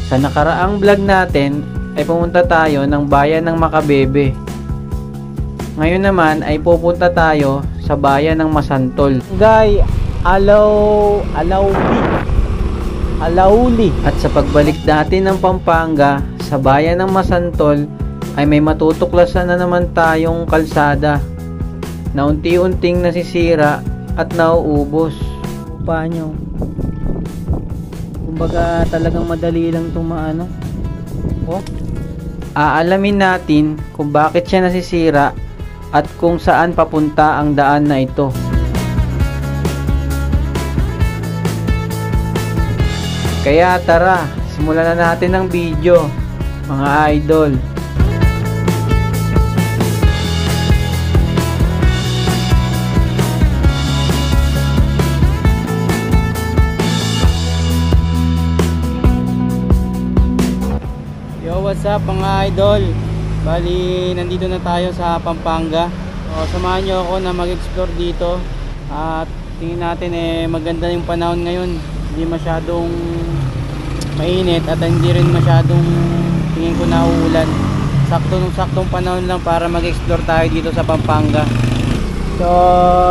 Sa nakaraang vlog natin ay pumunta tayo ng bayan ng Makabebe. Ngayon naman ay pupunta tayo sa bayan ng Masantol. Guys, Alauli. At sa pagbalik natin ng Pampanga sa bayan ng Masantol ay may matutuklasan na naman tayong kalsada na unti-unting nasisira at nauubos. Paano? Kumbaga talagang madali lang itong maano. Oh. Aalamin natin kung bakit siya nasisira at kung saan papunta ang daan na ito. Kaya tara, simulan na natin ang video, mga idol. Yo, what's up mga idol? Bali, nandito na tayo sa Pampanga. So, samahan nyo ako na mag-explore dito. At tingin natin maganda yung panahon ngayon. Hindi masyadong mainit at hindi rin masyadong tingin ko na uulan. Saktong panahon lang para mag-explore tayo dito sa Pampanga. So,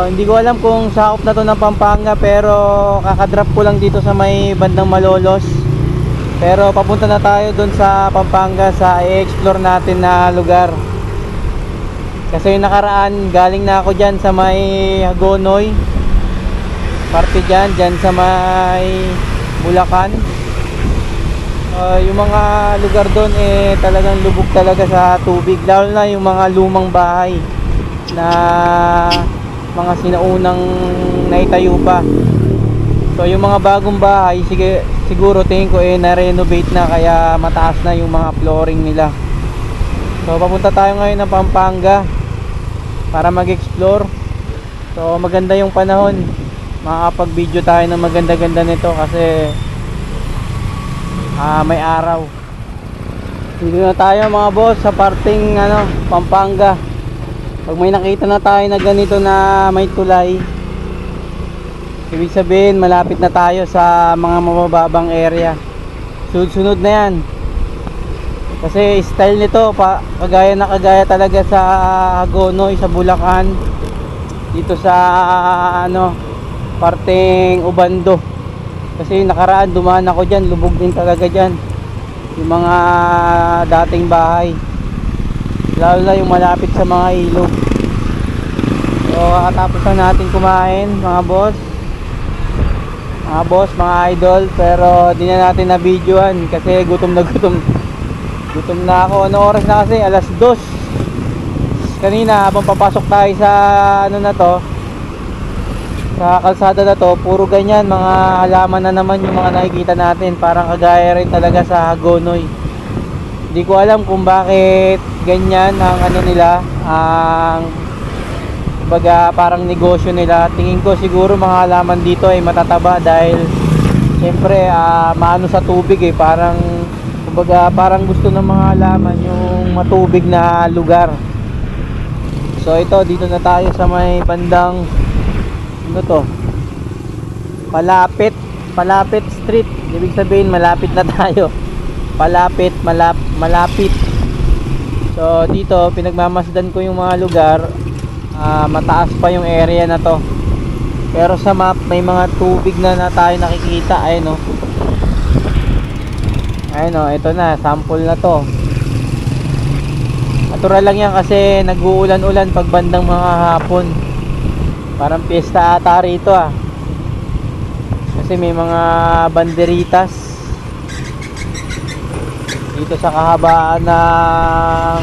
hindi ko alam kung sakop na to ng Pampanga, pero kakadrop ko lang dito sa may bandang Malolos. Pero papunta na tayo dun sa Pampanga sa i-explore natin na lugar. Kasi yung nakaraan, galing na ako dyan sa may Hagonoy. Parte dyan sa may Bulacan. Yung mga lugar doon talagang lubog talaga sa tubig, lalo na yung mga lumang bahay na mga sinaunang naitayo pa. So yung mga bagong bahay siguro tingin ko na-renovate na, kaya mataas na yung mga flooring nila. So papunta tayo ngayon ng Pampanga para mag-explore. So maganda yung panahon, makakapag-video tayo ng maganda-ganda nito kasi may araw. Dito na tayo mga boss sa parting Pampanga. Pag may nakita na tayo na ganito na may tulay, ibig sabihin malapit na tayo sa mga mabababang area. Sunod-sunod na yan. Kasi style nito kagaya talaga sa Hagonoy, sa Bulacan, dito sa parting Ubando. Kasi nakaraan dumaan ako dyan, lubog din talaga dyan yung mga dating bahay, lalo na yung malapit sa mga ilog. So kakatapos na natin kumain mga boss, mga idol, pero di na natin na videoan kasi gutom na ako. Ano oras na kasi? Alas 2 kanina habang papasok tayo sa sa kalsada na to, puro ganyan mga halaman na naman yung mga nakikita natin, parang kagaya rin talaga sa Hagonoy. Hindi ko alam kung bakit ganyan ang nila, ang baga parang negosyo nila. Tingin ko siguro mga halaman dito ay matataba dahil siyempre maano sa tubig parang kumbaga parang gusto ng mga halaman yung matubig na lugar. So ito, dito na tayo sa may bandang Palapit Street. Ibig sabihin malapit na tayo. Malapit. So dito pinagmamasdan ko yung mga lugar. Mataas pa yung area na to, pero sa map may mga tubig na tayo nakikita. Ayun o, ito na, sample na to. Natural lang yan kasi nag-uulan-ulan pag bandang mga hapon. Parang piyesta ata rito kasi may mga banderitas dito sa kahabaan ng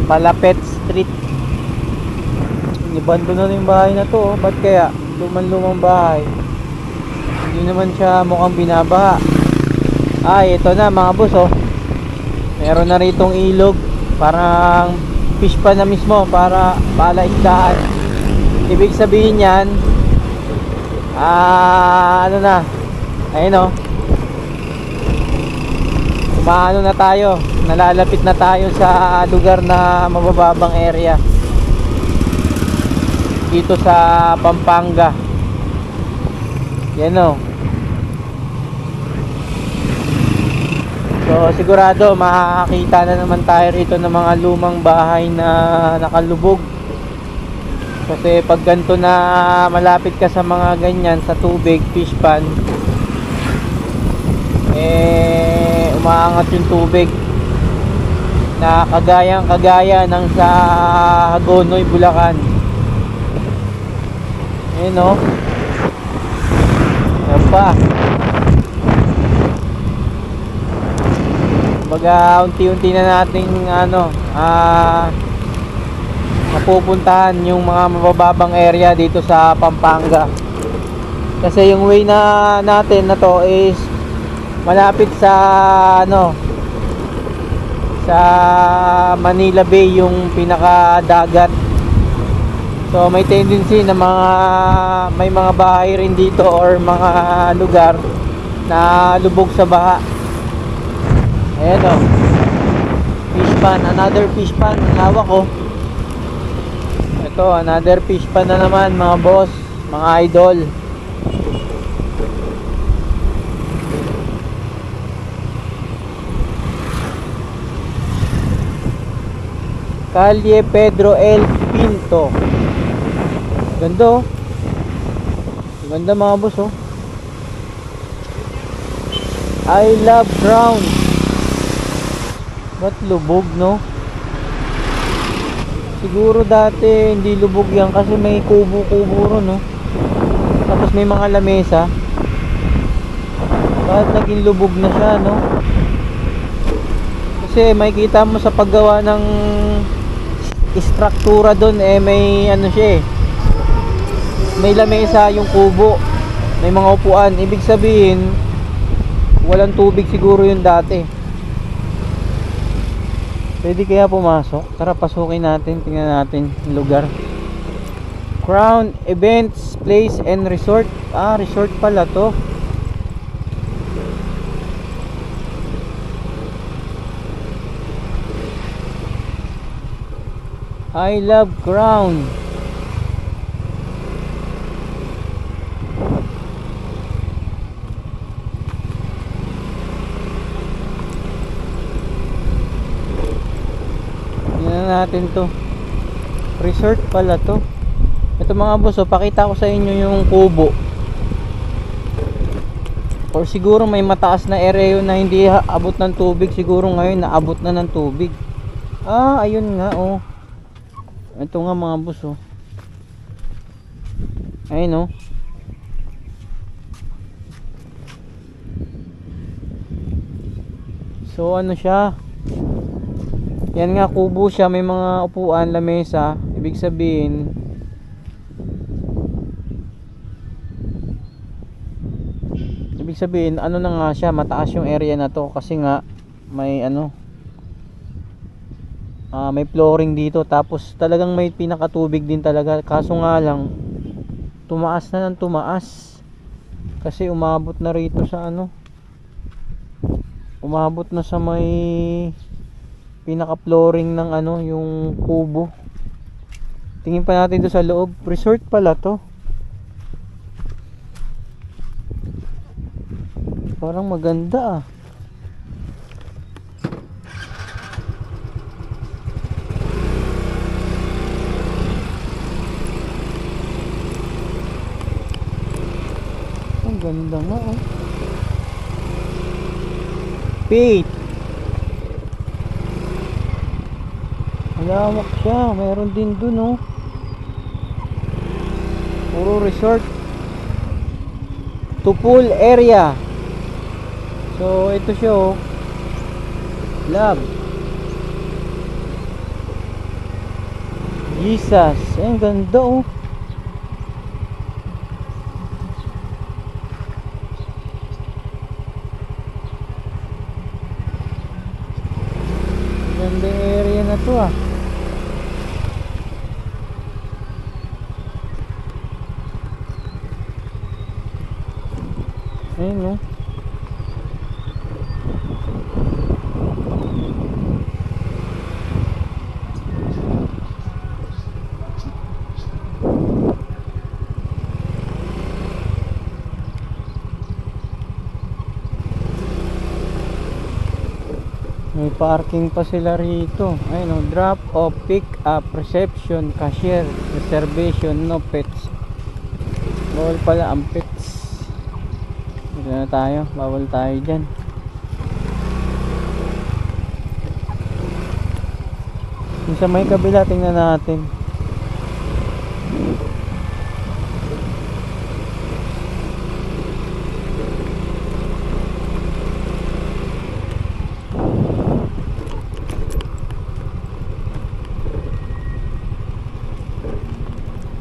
Palapit Street. Ibando na yung bahay na to. Ba't kaya? Lumang bahay. Hindi naman siya mukhang binabaha. Ito na mga boss meron na ritong ilog, parang fish pa na mismo para palaisdaan. Ibig sabihin yan umaano na tayo, nalalapit na tayo sa lugar na mabababang area dito sa Pampanga. Yan So sigurado makakita na naman tayo rito ng mga lumang bahay na nakalubog. Kasi pag ganito na malapit ka sa mga ganyan, sa tubig, fish pond, umaangat yung tubig na kagaya ng sa Hagonoy, Bulacan. Ayun o. Yan pa. Baga unti-unti na nating mapupuntahan yung mga mabababang area dito sa Pampanga. Kasi yung way na natin na to is malapit sa sa Manila Bay, yung pinakadagat. So may tendency na may mga bahay rin dito or mga lugar na lubog sa baha. Ayan o, fish pan, another fish pan. Hawak ko. Ito, another fish pan na naman mga boss, mga idol. Calle Pedro L. Pinto. Ganda oh. Ganda mga boss oh. I love ground. Ba't lubog no? Siguro dati hindi lubog yan kasi may kubo-kubo ron no? Tapos may mga lamesa. Bakit naging lubog na siya no? Kasi makikita mo sa paggawa ng istruktura doon may siya may lamesa yung kubo, may mga upuan. Ibig sabihin walang tubig siguro yun dati. Pwede kaya pumasok? Tara pasukin natin, tingnan natin yung lugar. Crown Events Place and Resort. Resort pala to. I love Crown. Natin to, resort pala to. Ito mga boss, pakita ko sa inyo yung kubo. Or siguro may mataas na area na hindi abot ng tubig. Siguro ngayon naabot na ng tubig. Ayun nga oh. Ito nga mga boss oh. Ayun oh. So ano siya, yan nga, kubo siya, may mga upuan, lamesa. Ibig sabihin ano na nga siya, mataas yung area na to. Kasi nga may may flooring dito. Tapos talagang may pinakatubig din talaga. Kaso nga lang tumaas na ng tumaas. Kasi umabot na rito sa umabot na sa may pinaka-flooring ng yung kubo. Tingin pa natin doon sa loob. Resort pala to. Parang maganda Ang ganda nga oh. Pete. Malawak siya, meron din dun oh. Puro resort to pool area. So ito siya oh. Love Jesus. Ang ganda oh. Ganda area na to ah. Ayun oh. May parking pa sila rito. Ayun o, drop off, pick up, reception, cashier, reservation, no pets. Bawal pala ang pets. Dito na tayo, bawal tayo dyan. Yung sa may kabila, tingnan natin.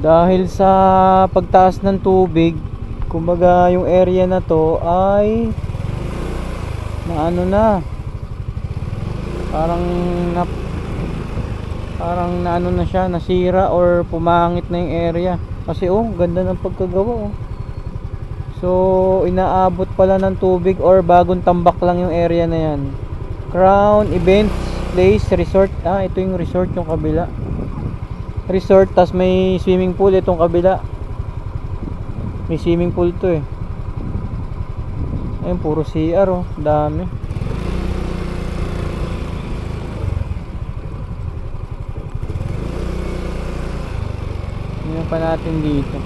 Dahil sa pagtaas ng tubig, kumbaga yung area na to ay naano na, parang naano na siya, nasira or pumangit na yung area. Kasi oh, ganda ng pagkagawa oh. So inaabot pala ng tubig or bagong tambak lang yung area na yan. Crown Events Place Resort. Ito yung resort yung kabila. Resort, tas may swimming pool itong kabila. May swimming pool to eh. Ayun, puro CR oh, dami. Tingnan pa natin dito.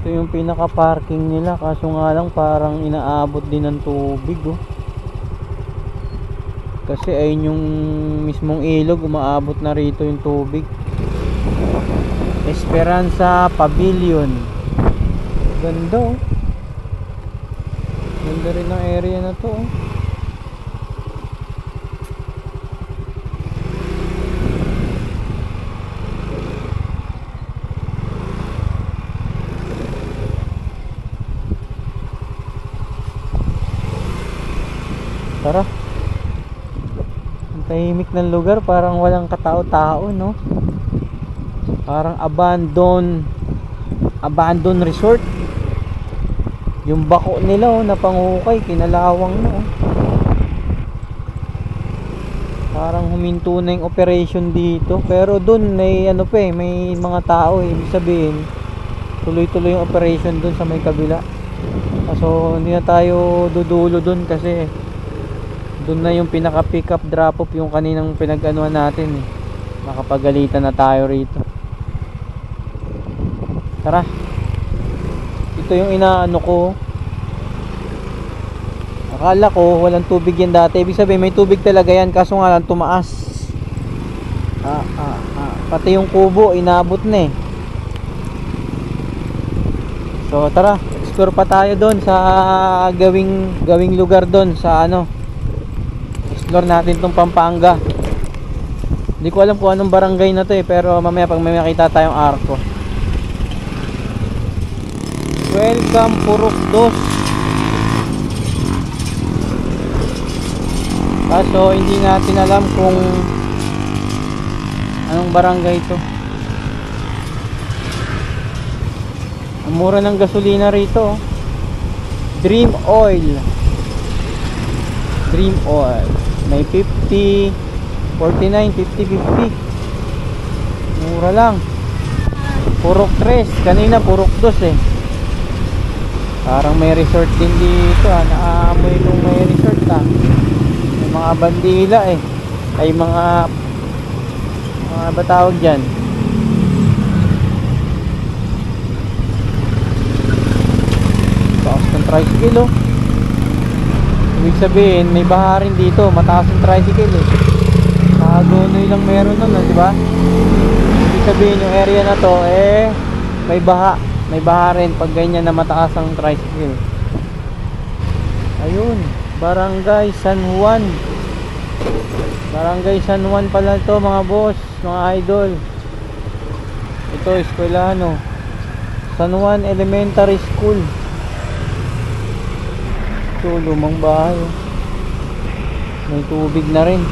Yung pinaka parking nila, kaso nga lang parang inaabot din ng tubig oh. Kasi ayun yung mismong ilog, umaabot na rito yung tubig. Esperanza Pavilion. Ganda oh. Ganda rin ang area na to oh. Tara. Ang tahimik ng lugar, parang walang katao-tao, no? Parang abandon resort. Yung bako nila oh, napangukay, kinalawang na oh. Parang huminto na yung operation dito, pero dun may ano pa eh, may mga tao eh. Ibig sabihin, tuloy-tuloy yung operation dun sa may kabila. So hindi na tayo dudulo dun kasi doon na yung pinaka pick up drop off yung kaninang pinag-anuhan natin eh. Makapagalitan na tayo rito. Tara. Ito yung inaano ko. Akala ko walang tubig yan dati. Ibig sabihin may tubig talaga yan, kaso nga lang tumaas. Pati yung kubo inabot na eh. So tara, explore pa tayo doon sa gawing lugar doon sa ano. Explore natin tong Pampanga. Hindi ko alam kung anong barangay na to eh, pero mamaya pag may makita tayong arko. Welcome Purok 2. Kaso hindi natin alam kung anong barangay to. Ang mura ng gasolina rito oh. Dream Oil. May 50, 49, 50, 50. Mura lang. Purok 3. Kanina Purok 2 eh. Parang may resort din dito ah. Naamoy nung may resort ah. May mga bandila eh. Ay mga ba tawag dyan? Taas ng tricycle oh. Ibig sabihin may baha rin dito, mataas yung tricycle eh. Kagonoy lang meron nun, di ba? Ibig sabihin yung area na to eh may baha rin pag ganyan na mataas ang tricycle. Ayun, Barangay San Juan. Barangay San Juan pala to mga boss, mga idol. Ito eskwelahan oh. San Juan Elementary School. Ito, lumang bahay oh. May tubig na rin.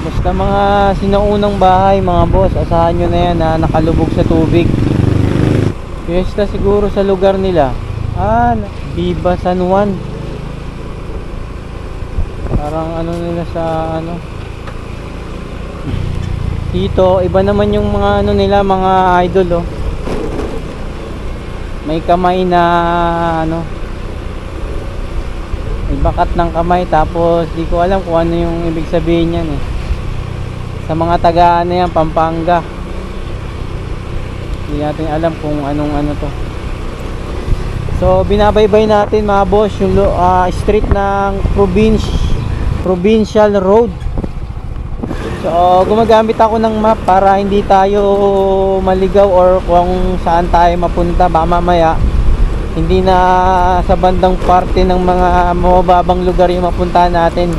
Basta mga sinaunang bahay mga boss, asahan nyo na yan na nakalubog sa tubig. Fiesta siguro sa lugar nila. Viva San Juan. Parang ano nila sa ano dito, iba naman yung mga ano nila, mga idol oh. May kamay na ano, may bakat ng kamay, tapos di ko alam kung ano yung ibig sabihin niyan eh. Sa mga taga ano yan, Pampanga, hindi natin alam kung anong ano to. So binabaybay natin mga boss yung street ng provincial road. So gumagamit ako ng map para hindi tayo maligaw or kung saan tayo mapunta. Baka mamaya hindi na sa bandang parte ng mga mababang lugar yung mapuntahan natin.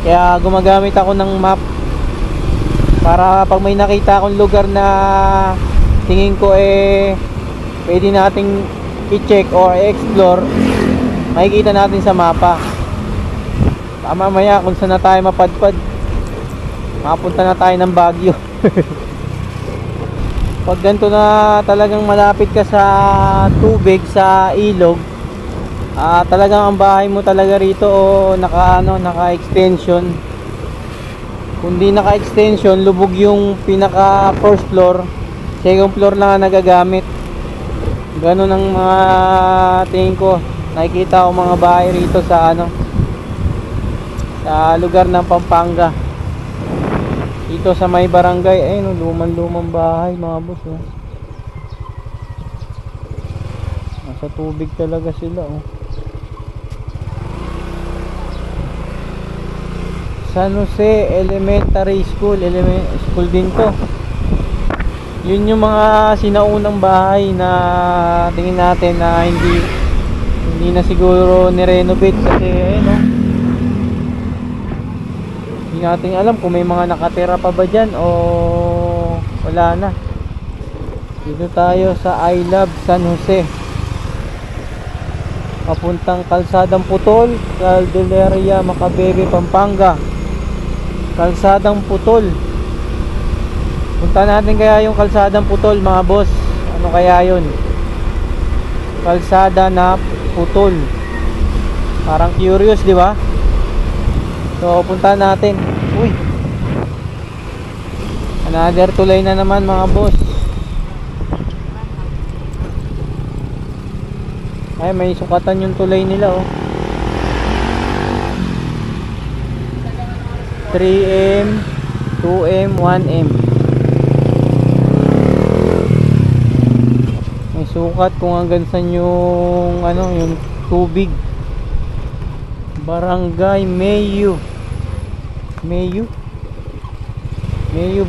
Kaya gumagamit ako ng map para pag may nakita akong lugar na tingin ko pwede nating i-check or i-explore, makikita natin sa mapa. Baka mamaya kung saan na tayo mapadpad, makapunta na tayo ng Baguio. Pag ganito na talagang malapit ka sa tubig, sa ilog, talagang ang bahay mo talaga rito naka-extension. Kung di naka-extension, lubog yung pinaka first floor, second floor lang ang nagagamit. Ganun ang mga tingin ko, nakikita ko mga bahay rito sa sa lugar ng Pampanga. Dito sa may barangay, lumang bahay mga boss oh. Nasa tubig talaga sila oh. San Jose Elementary School, school din to. Yun yung mga sinaunang bahay na tingin natin na hindi na siguro ni-renovate kasi hindi natin alam kung may mga nakatira pa ba dyan o wala na. Dito tayo sa I Love San Jose, papuntang Kalsadang Putol, Caldeleria, Macabebe, Pampanga. Kalsadang Putol. Punta natin kaya yung Kalsadang Putol mga boss. Ano kaya yun? Kalsada na Putol. Parang curious, di ba? So punta natin. Uy, another tulay na naman mga boss. Ay, may sukatan yung tulay nila oh. 3M, 2M, 1M. May sukat kung hanggang saan yung yung tubig. Barangay Mayu. Mayu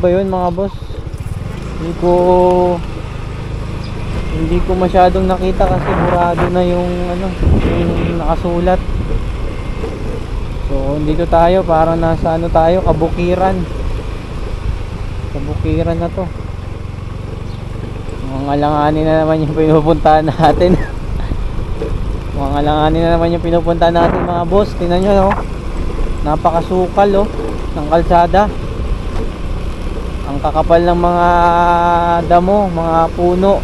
ba yun mga boss? Hindi ko masyadong nakita kasi burado na yung yung nakasulat. So dito tayo, parang nasa tayo, Kabukiran na to. Mga alanganin na naman yung pinupuntahan natin. Mga alanganin na naman yung pinupuntahan natin mga boss. Tingnan nyo napakasukal ng kalsada. Ang kakapal ng mga damo, mga puno.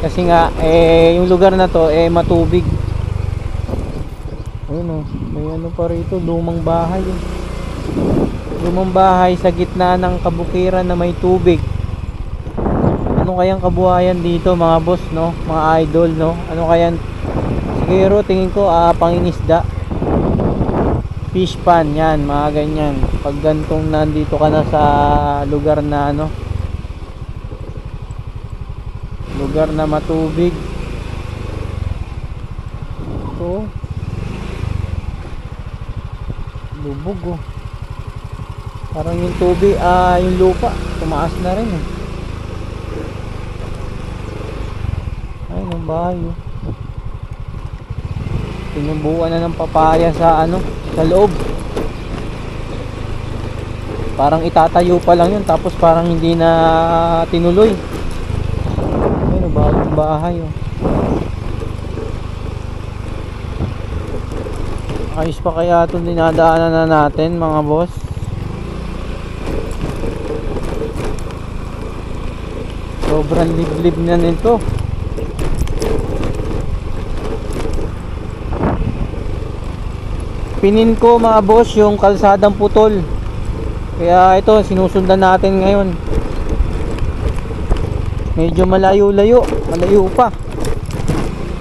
Kasi nga yung lugar na to matubig. Ayun may pa rito, lumang bahay lumang bahay sa gitna ng kabukiran na may tubig. Ano kayang kabuhayan dito mga boss mga idol ano kayang, siguro tingin ko pangingisda, fish pan, yan mga ganyan. Pag gantong nandito ka na sa lugar na lugar na matubig. Ito lubog parang yung tubig, yung lupa tumaas na rin ayun ang bahay tinubuan na ng papaya sa sa loob. Parang itatayo pa lang yun, tapos parang hindi na tinuloy. Ayun bagong bahay ayos pa kaya itong dinadaanan na natin mga boss? Sobrang liblib na nito. pinin ko mga boss yung kalsadang putol. Kaya ito sinusundan natin ngayon. Medyo malayo-layo, malayo pa.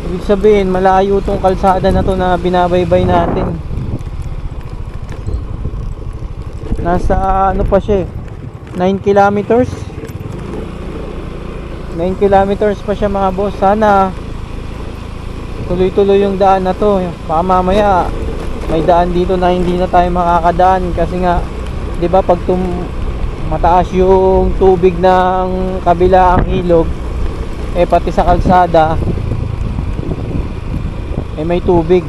Ibig sabihin malayo tong kalsada na to na binabaybay natin. Nasa ano pa siya, 9 kilometers. 9 kilometers pa siya mga boss. Sana tuloy-tuloy yung daan na to. Baka mamaya may daan dito na hindi na tayo makakadaan kasi nga 'di ba pag mataas yung tubig ng kabilaang ilog, eh pati sa kalsada eh may tubig.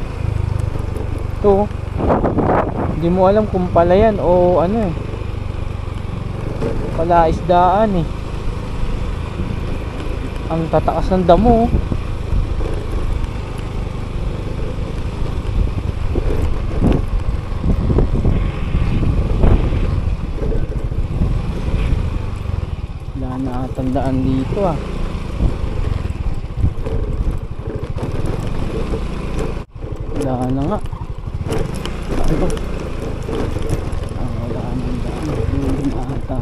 Ito hindi mo alam kung palayan o ano palaisdaan ang tataas ng damo. Tandaan dito wala na nga. Ano? Wala nang daan. Hindi na ata.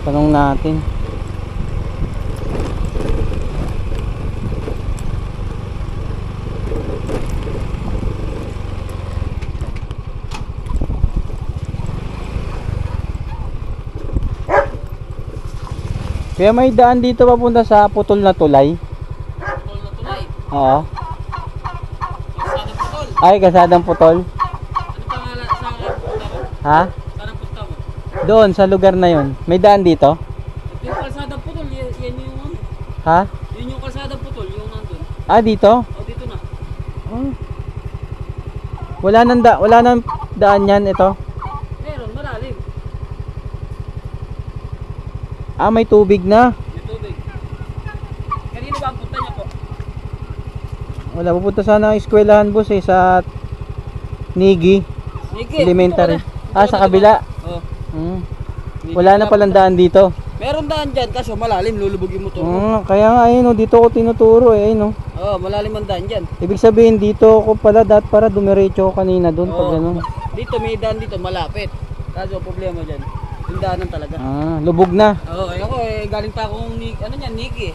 Tanong natin. Kaya may daan dito papunta sa putol na tulay. Putol na tulay? Oo. Kalsadang putol? Ay, kalsadang putol. Ano pangalan sa punta mo? Ha? Saan ang punta mo? Doon, sa lugar na yon. May daan dito? Yung kalsadang putol, yan yung ano? Ha? Yun yung kalsadang putol, yung nandun. Ah, dito? O, dito na. Oh. Wala nang daan yan ito. Meron, malalim. Ah, may tubig na. May tubig. Kanino ba ang punta niya po? Wala, pupunta sana ang eskwelahan boss sa Nigi Sige, Elementary. dito ka na. Ah, sa kabila. Oo. Wala na palang daan dito. Meron daan dyan, kaso malalim, lulubog yung motor mo. Kaya nga ayun dito ko tinuturo ayun Oo, malalim ang daan dyan. Ibig sabihin dito ko pala para dumiretso ko kanina doon pag ano. Dito, may daan dito, malapit. Kaso problema dyan, yung daanan talaga. Lubog na. Oo, ako galing pa akong Niki.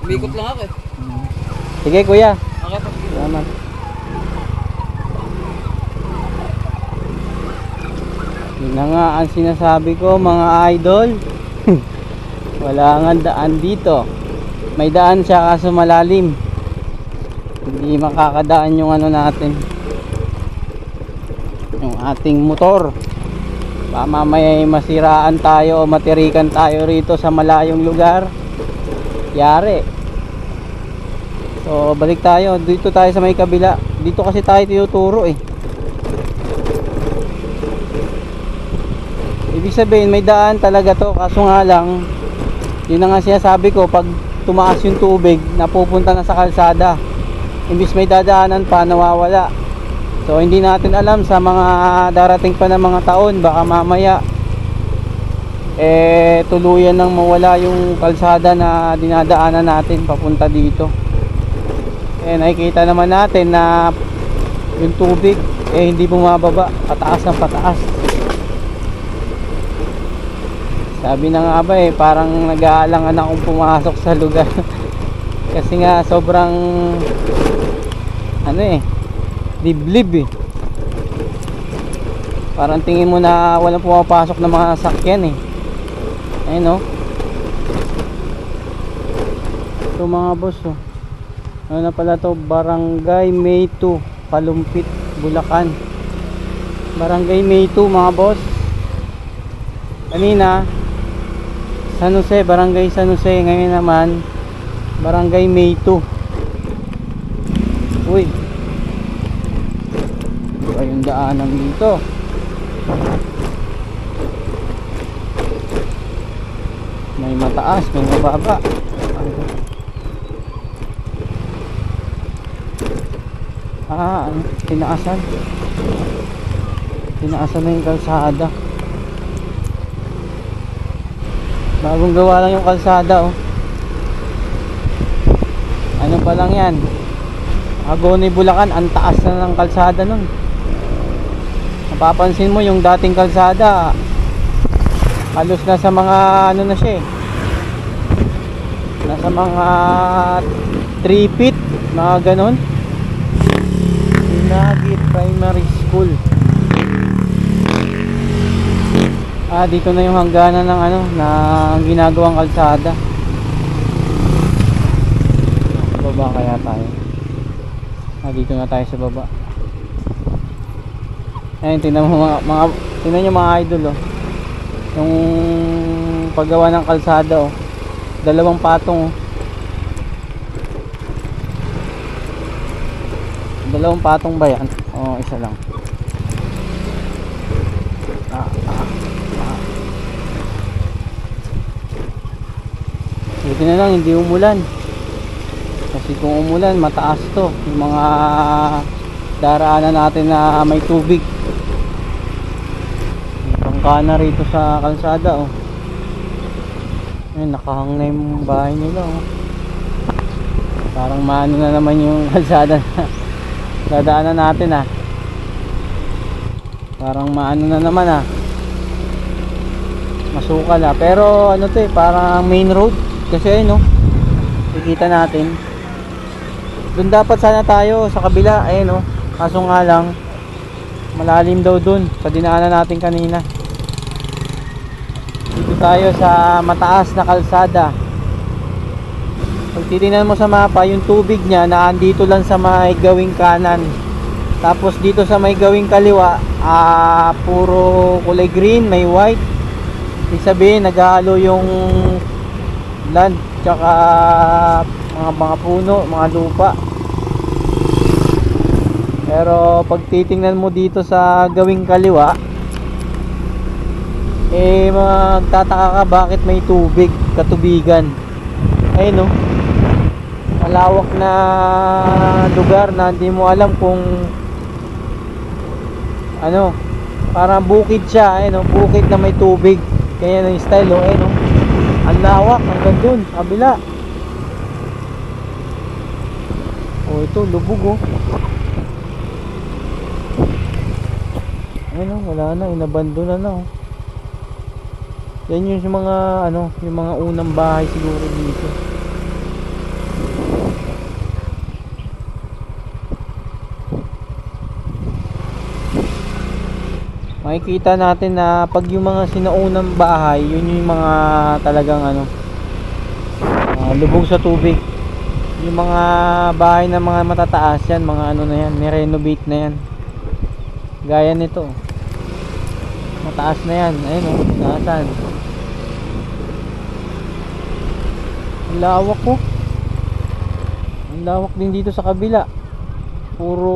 Umikot lang ako Sige kuya. Okay po. Salamat. Yun na nga ang sinasabi ko mga idol. Wala nga daan dito. May daan siya kaso malalim. Hindi makakadaan yung ano natin, yung ating motor. Baka mamaya masiraan tayo o matirikan tayo rito sa malayong lugar. Yari. So balik tayo. Dito tayo sa may kabila. Dito kasi tayo tinuturo Ibig sabihin may daan talaga to. Kaso nga lang, yun na nga sinasabi ko, pag tumaas yung tubig, napupunta na sa kalsada. Imbis may dadaanan pa, nawawala. So hindi natin alam sa mga darating pa na mga taon, baka mamaya tuluyan nang mawala yung kalsada na dinadaanan natin papunta dito. Nakikita naman natin na yung tubig hindi bumababa, pataas ng pataas. Sabi na nga ba parang nag-aalangan akong pumasok sa lugar. Kasi nga sobrang liblib Parang tingin mo na walang pumapasok na mga sakyan Ayun Ito mga boss Ano na pala to? Barangay May 2, Kalumpit, Bulacan. Barangay May 2 mga boss. Kanina San Jose, Barangay San Jose. Ngayon naman Barangay May 2. Uy, yung daanan dito. May mataas, may mababa. Tinaasan na yung kalsada. Bagong gawa lang yung kalsada Ano pa lang yan, Agone Bulacan, ang taas na ng kalsada nun. Napapansin mo yung dating kalsada halos nasa mga ano na siya eh, nasa mga 3 feet, mga ganon. Sinagit Primary School. Dito na yung hangganan ng ano, ng ginagawang kalsada. Baba kaya tayo. Dito na tayo sa baba. Ayun, tingnan mo tingnan nyo mga idol oh. Yung paggawa ng kalsada oh. 2 patong oh. 2 patong ba yan? Oo, isa lang. Buti na lang hindi umulan. Kasi kung umulan, mataas to. Yung mga daraanan natin na may tubig. May pangkana rito sa kalsada oh. Ayun, nakahang na yung bahay nila oh. Parang maano na naman yung kalsada na dadaanan natin ah. Parang maano na naman ah. Masukal ah. Pero ano to eh, parang main road. Kasi ayun oh, kikita natin. Doon dapat sana tayo sa kabila. Ayun oh. Kaso nga lang malalim daw doon sa dinaanan natin kanina. Dito tayo sa mataas na kalsada. Pag titingnan mo sa mapa, yung tubig niya naandito lang sa may gawing kanan. Tapos dito sa may gawing kaliwa, puro kulay green, may white. Ibig sabihin, naghahalo yung land, tsaka mga puno, mga lupa. Pero pag titingnan mo dito sa gawing kaliwa, magtataka ka bakit may tubig, katubigan. Ayun no, malawak na lugar na hindi mo alam kung ano, parang bukid siya. Ayun no, bukid na may tubig. Kaya yung style oh, ayun no, ang lawak hanggang dun, kabila. Oh, ito lubog oh. Ayun oh, wala na, inabandon na oh. Yan yung mga ano, yung mga unang bahay siguro dito. Makikita natin na pag yung mga sinaunang bahay, yun yung mga talagang ano, lubog sa tubig. Yung mga bahay na mga matataas yan, mga ano na yan, ni-renovate na yan. Gaya nito, mataas na yan. Ayun o, naasan. Ang lawak ko. Ang lawak din dito sa kabila. Puro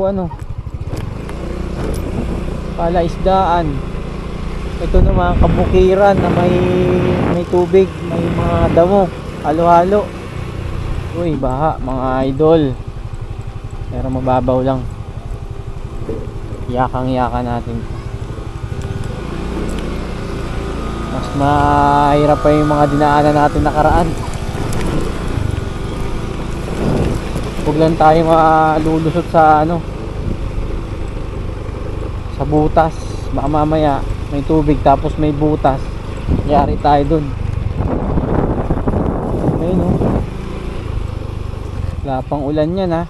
ano, palaisdaan. Ito na mga kabukiran na may tubig, may mga damo, halo-halo. Uy, baha mga idol. Pero mababaw lang. Yakang-yaka natin. Mas mahirap pa yung mga dinaanan natin nakaraan. Huwag lang tayo malulusot sa ano, sa butas. Baka mamaya may tubig tapos may butas, yari tayo dun. Ayun o, wala pang ulan yan ha.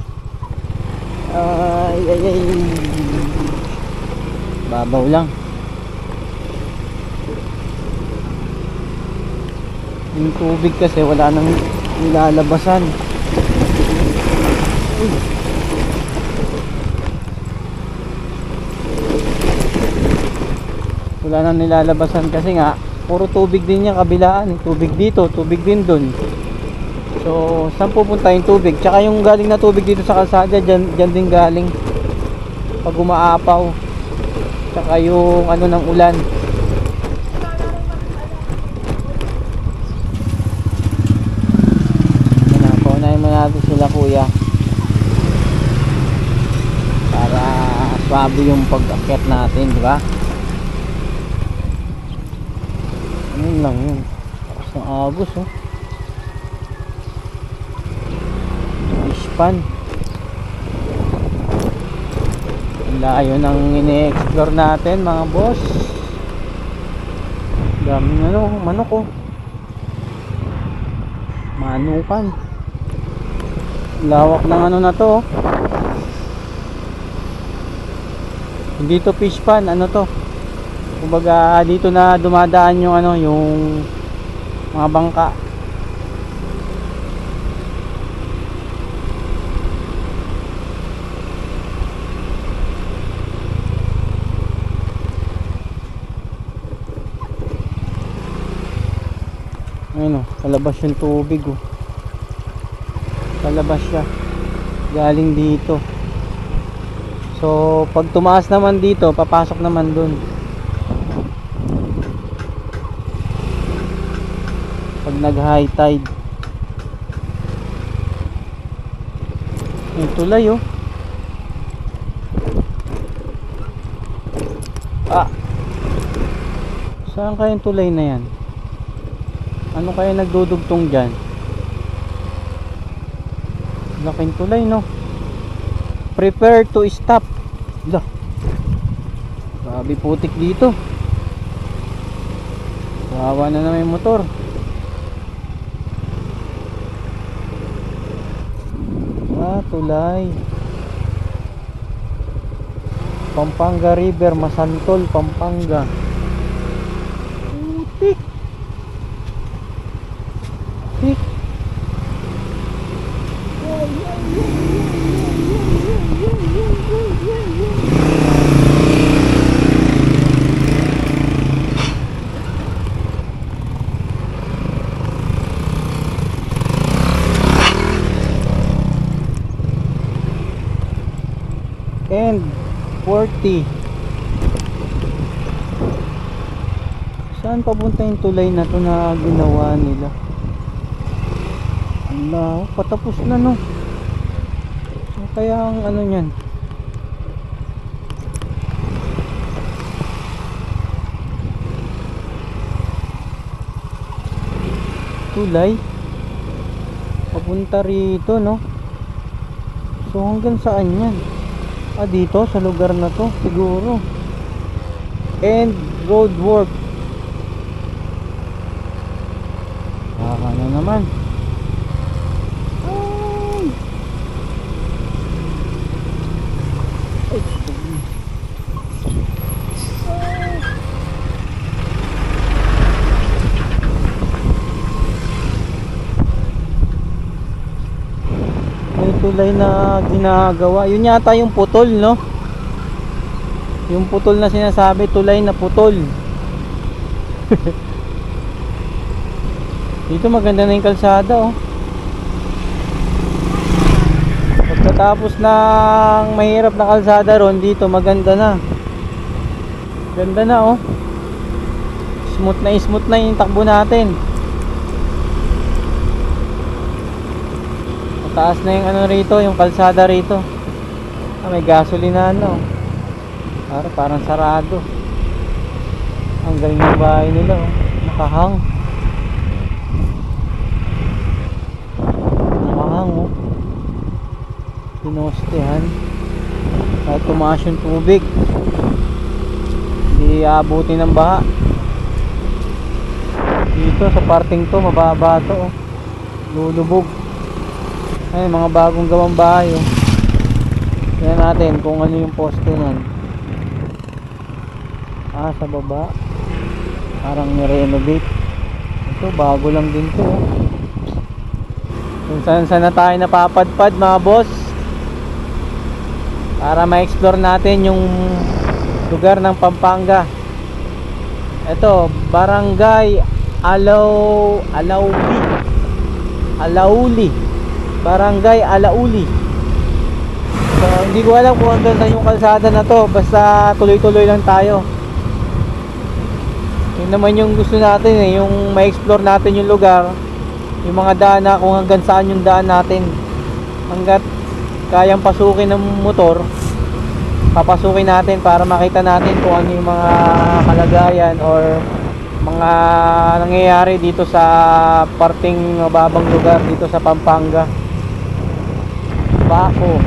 Ay. Babaw lang. Yung tubig kasi wala nang nilalabasan. Wala nang nilalabasan kasi nga puro tubig din yung kabilaan. Tubig dito, tubig din dun. So saan pupunta yung tubig? Tsaka yung galing na tubig dito sa kalsada, dyan din galing pag umaapaw. Tsaka yung ano ng ulan. Paunahin mo natin sila kuya para swabe yung pag-akyat natin, di ba? Ano lang yun, tapos ng agos oh. Ispan. Layo ng ine-explore natin mga boss. Daming manok oh. Manukan. Lawak ng na to oh. Hindi to fish pan, ano to? Kumbaga dito na dumadaan yung yung mga bangka. Ayun oh, palabas yung tubig oh. Palabas siya. Galing dito. So, pag tumaas naman dito, papasok naman dun. Pag nag-high tide. Yung tulay oh. Ah! Saan kayang tulay na yan? Ano kaya nagdudugtong dyan? Laking tulay no? Prepare to stop. Lah. Grabe putik dito. Kawawa na naman yung motor. Ah, tulay. Pampanga River, Masantol, Pampanga. Putik. Putik. And 40. Saan papunta yung tulay na to na ginawa nila? Allah, patapos na no. So, kaya ang niyan. Tulay papunta rito no. So hanggang saan yan? Ah, dito sa lugar na to siguro. And road work. Na naman. Ay. May tulay na ginagawa. Yun yata yung putol, no? Yung putol na sinasabi, tulay na putol. Dito maganda na yung kalsada, oh. Pagkatapos ng mahirap na kalsada ron, dito maganda na. Ganda na, oh. Smooth na yung takbo natin. Mataas na yung rito, yung kalsada rito. Ah, may gasolina oh. Parang sarado. Ang galing ng bahay nila, oh. Nakahang. Oh. Pinostehan. Kahit tumaas yung tubig, hindi aabutin ng baha. Dito sa parting to, mababa to, oh. Lulubog. Ay, mga bagong gawang bahay, oh. Tingnan natin kung ano yung poste nun. Ah, sa baba parang ni-renovate. Ito, bago lang din to, oh. Kung saan na tayo napapadpad mga boss, para ma-explore natin yung lugar ng Pampanga. Ito, Barangay Alauli. Barangay Alauli. So, hindi ko alam kung hanggang yung kalsada na to. Basta tuloy-tuloy lang tayo. Yun naman yung gusto natin, yung ma-explore natin yung lugar. Yung mga daan na kung hanggang saan yung daan natin. Hanggat kayang pasukin ng motor, papasukin natin para makita natin kung ano yung mga kalagayan or mga nangyayari dito sa parting mababang lugar dito sa Pampanga. Bako,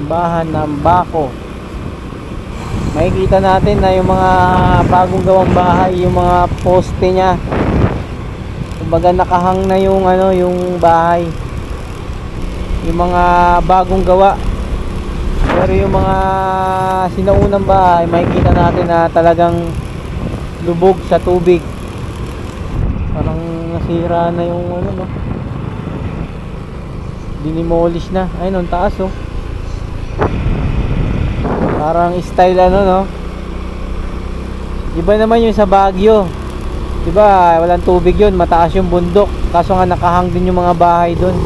simbahan ng Bako. Makikita natin na yung mga bagong gawang bahay, yung mga poste niya, kumbaga nakahang na yung ano, yung bahay, yung mga bagong gawa. Pero yung mga sinaunang bahay, makikita natin na talagang lubog sa tubig. Parang nasira na yung ano, no? Dinimolish na. Ayun, ang taas, oh. Parang style ano, no? Iba naman yung sa Baguio. Diba, walang tubig yun, mataas yung bundok. Kaso nga nakahang din yung mga bahay doon.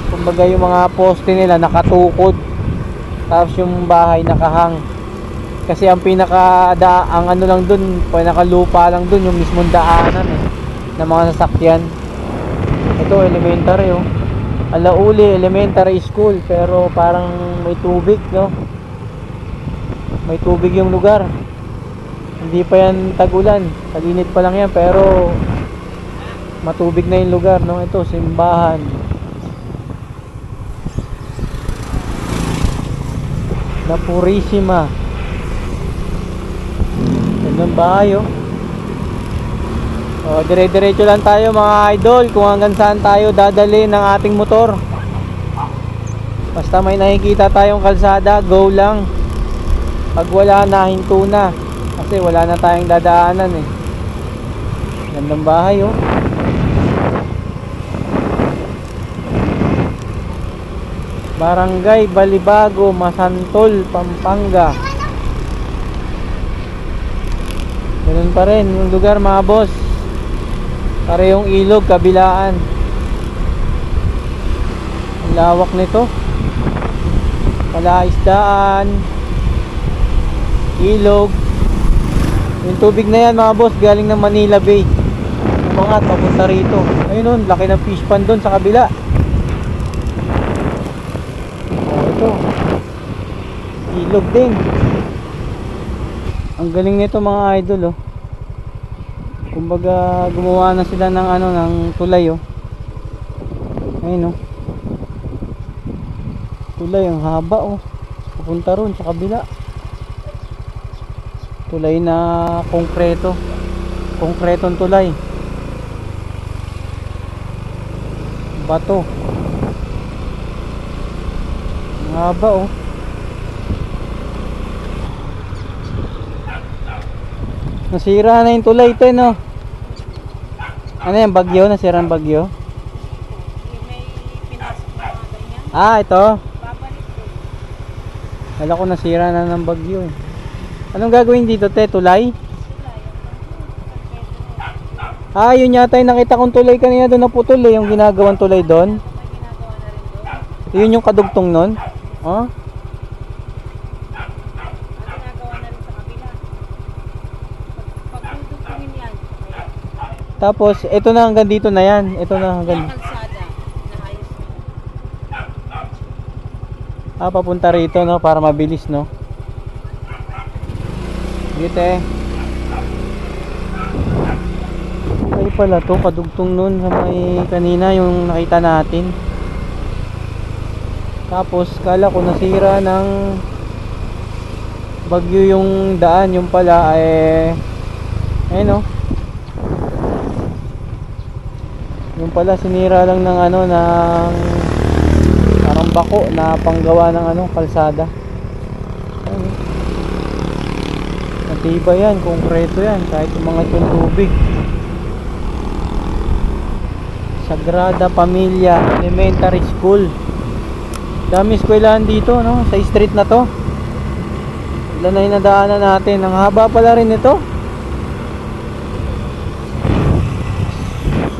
Kumbaga yung mga poste nila nakatukod. Tapos yung bahay nakahang. Kasi ang ang ano lang doon, pinakalupa lang doon, yung mismong daanan ng mga sasakyan. Ito, elementary, oh. Alauli Elementary School, pero parang may tubig, no? May tubig yung lugar. Hindi pa yan tag-ulan, tag-init pa lang yan, pero matubig na yung lugar, no? Ito, simbahan. La Purisima. Gandang bahay, oh. O, dire-diretso lang tayo mga idol kung hanggang saan tayo dadali ng ating motor. Basta may nakikita tayong kalsada, go lang. Pag wala na, hinto na. Kasi wala na tayong dadaanan, eh. Gandang bahay, oh. Barangay Balibago, Masantol, Pampanga. Ganun pa rin yung lugar, mga boss. Parehong ilog, kabilaan. Ang lawak nito. Palaisdaan, ilog. Yung tubig na yan, mga boss, galing ng Manila Bay. Umangat papunta rito. Ayun nun, laki ng fish pond dun sa kabila. Ito, ilog din. Ang galing nito, mga idol, oh. Kumbaga gumawa na sila ng ano, ng tulay, oh. Ayun, oh. Tulay ang haba, oh. Papunta ron sa kabila. Tulay na konkreto. Konkretong tulay. Bato. Ang haba, oh. Nasira na yung tulay ito, no? Ano yan, bagyo? Nasira ang bagyo? May pinasok na mga ganyan. Ah, ito. Babalik ko. Kala ko nasira na ng bagyo, eh. Anong gagawin dito, te? Tulay? Ah, yun yata yung nakita kong tulay kanina doon naputol, eh. Yung ginagawang tulay doon. May ginagawa na rin doon. Yun yung kadugtong nun. Oh? Ang ginagawa na rin sa kabila. Pagdudugtungin yan. Tapos, ito na hanggang dito na yan. Ito na Yung hanggang... kalsada. Naayos na. Ah, papunta rito, no? Para mabilis, no? Dito, eh. Ay pala to, kadugtong nun sa may kanina yung nakita natin. Tapos, kala ko nasira ng bagyo yung daan. Yung pala, eh... ayun, no? Yung pala sinira lang ng ano, ng parang bako na panggawa ng ano, kalsada. Ayun. Matibay yan, konkreto yan, kahit yung mga tubig. Sagrada Familia Elementary School. Dami eskwelahan dito, no? Sa street na to. Ilan na yung nadaanan natin. Ang haba pala rin ito.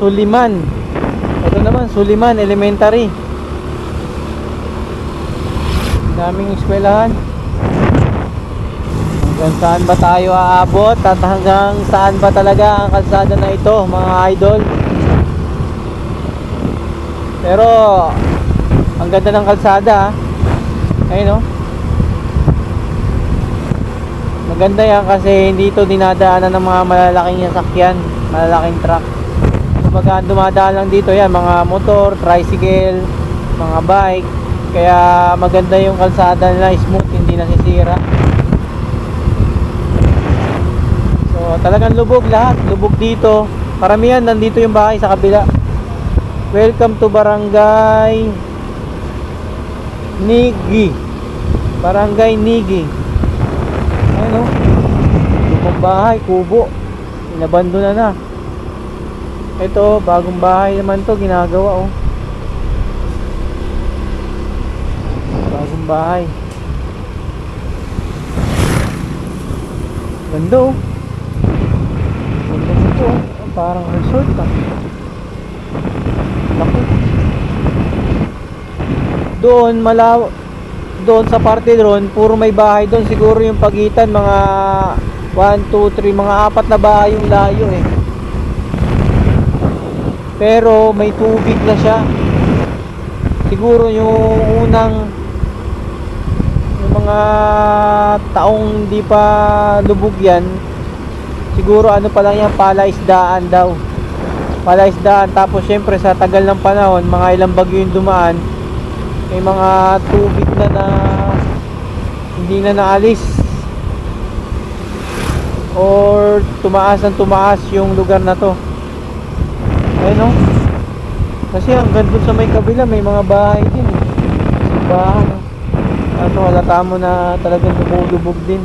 Suliman. Ito naman, Suliman Elementary. Daming eskwelahan. Hanggang saan ba tayo aabot? At hanggang saan ba talaga ang kalsada na ito, mga idol? Pero ang ganda ng kalsada, ha? Ayun, no? Maganda yan kasi hindi ito dinadaanan ng mga malalaking sasakyan, malalaking truck. Kumbaga dumadaan lang dito yan, mga motor, tricycle, mga bike. Kaya maganda yung kalsada nila, smooth, hindi nasisira. So talagang lubog lahat, lubog dito. Paramihan nandito yung bahay sa kabila. Welcome to Barangay Nigi. Barangay Nigi. Ayun o, lubog bahay, kubo, inabando na. Ito, bagong bahay naman to, ginagawa oh. Bagong bahay. Ganda oh. Ganda nito oh. Parang resort ah. Naku. Doon sa parte doon, puro may bahay doon. Siguro yung pagitan mga 1, 2, 3, mga 4 na bahay yung layo eh. Pero may tubig na siya. Siguro yung mga taong di pa lubog yan, siguro ano pa lang yan, palaisdaan daw. Palaisdaan. Tapos syempre sa tagal ng panahon, mga ilang bagyo yung dumaan, may mga tubig na hindi na naalis, or tumaas yung lugar na to. Ayun o. Kasi hanggang dun sa may kabila may mga bahay din eh. Simbahan oh. Ano, halata mo na talagang lumulubog din.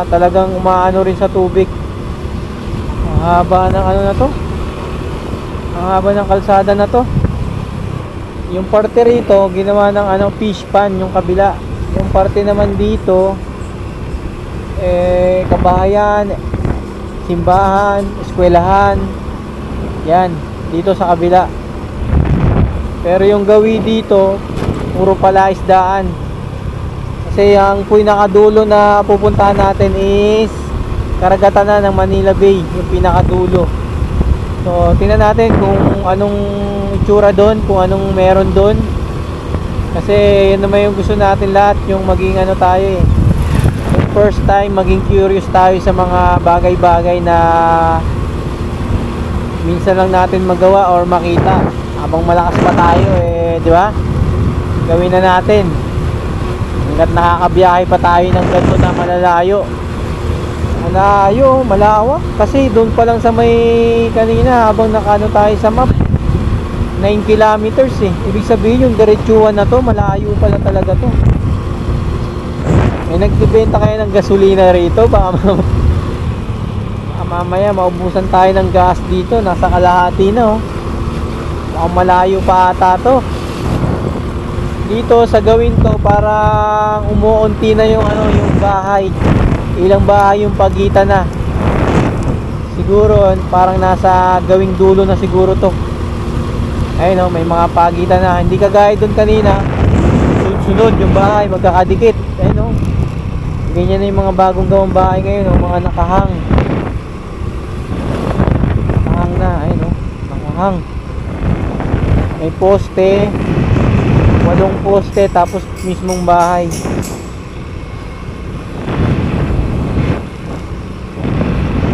Talagang umaano rin sa tubig. Ang haba ng ano na to, ang haba ng kalsada na to. Yung parte rito ginawa ng ano, fish pan, yung kabila. Yung parte naman dito kabahayan, simbahan, eskwelahan. Yan, dito sa kabila. Pero yung gawi dito puro palaisdaan. Kasi ang pinakadulo na pupuntahan natin is karagatan na ng Manila Bay, yung pinakadulo. So tingnan natin kung anong itsura doon, kung anong meron doon. Kasi yun naman yung gusto natin lahat, yung maging ano tayo eh, yung first time maging curious tayo sa mga bagay-bagay na minsan lang natin magawa or makita habang malakas pa tayo eh, di ba? Gawin na natin hanggat nakakabiyahe pa tayo ng ganito na malalayo. Malawak. Kasi doon pa lang sa may kanina, habang nakano tayo sa map, 9 kilometers eh. Ibig sabihin yung diretsuhan na to, malayo pala talaga to. May nagbibenta kayo ng gasolina rito, baka mamaya maubusan tayo ng gas dito. Nasa kalahati na oh. Baka malayo pa ata to. Dito sa gawin to, parang umuunti na yung ano, yung bahay. Ilang bahay yung pagitan na. Siguro parang nasa gawing dulo na siguro to. Ayun oh, may mga pagitan na. Hindi kagaya doon kanina, sunod yung bahay magkakadikit. Ayun oh. Ganyan na yung mga bagong gawang bahay ngayon oh, mga nakahang. Nakahang na, ayun oh, nakahang. May poste, 8 poste, tapos mismong bahay.